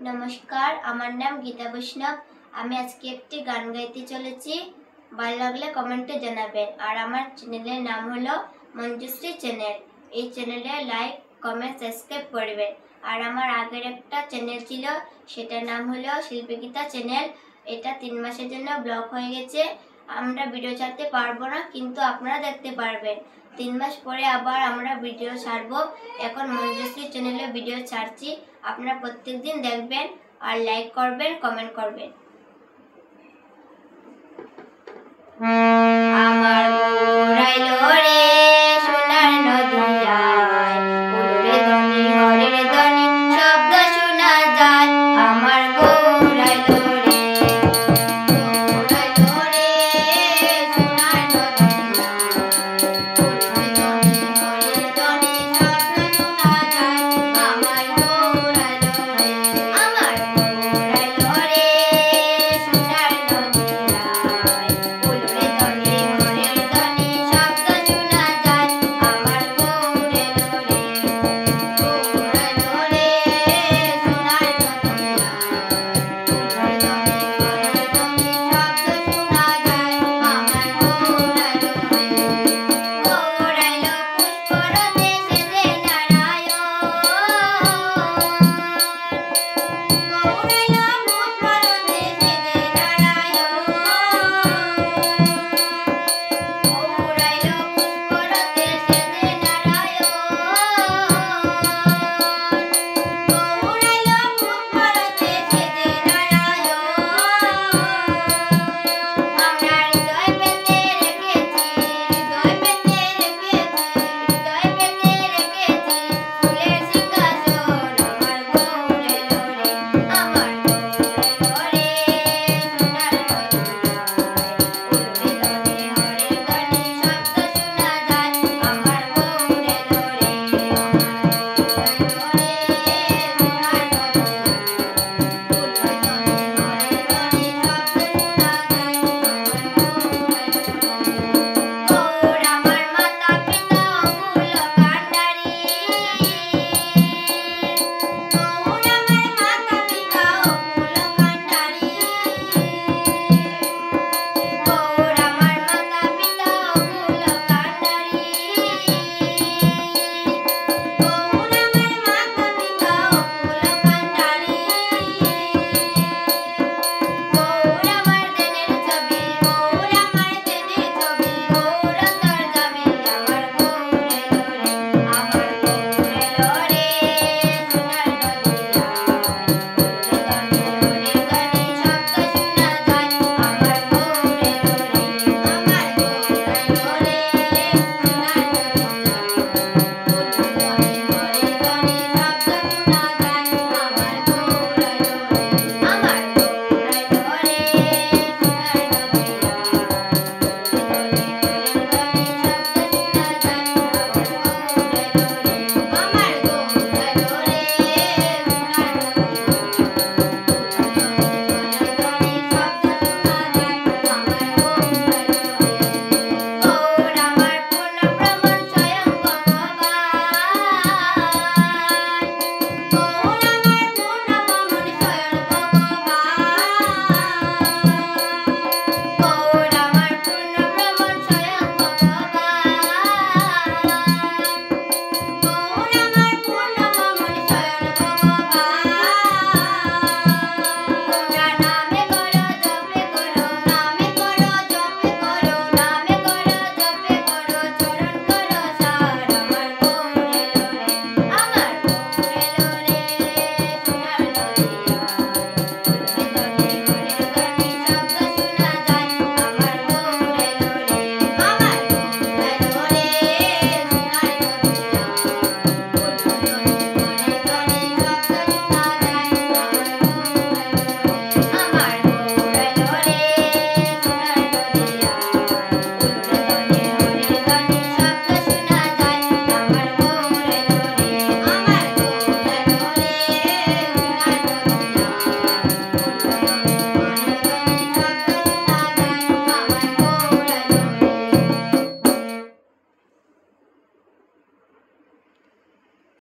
नमस्कार, আমার নাম গীতা বৈষ্ণব। আমি আজকে একটি গান গাইতে চলেছি। ভালো লাগলে কমেন্টে জানাবেন। আর আমার চ্যানেলের নাম হলো মঞ্জুশ্রী চ্যানেল। এই চ্যানেলে লাইক, কমেন্ট, সাবস্ক্রাইব করবেন। আর আমার আগের একটা চ্যানেল ছিল, সেটার নাম হলো শিল্পী গীতা চ্যানেল। এটা 3 মাসের জন্য ব্লক হয়ে গেছে। আমরা ভিডিও ছাড়তে পারবো না, কিন্তু আপনারা দেখতে পারবেন। 3 মাস পরে আবার আমরা ভিডিও ছাড়বো। এখন মঞ্জুশ্রী চ্যানেলে ভিডিও ছাড়ছি। আপনারা প্রত্যেকদিন দেখবেন আর লাইক করবেন, কমেন্ট করবেন। আমার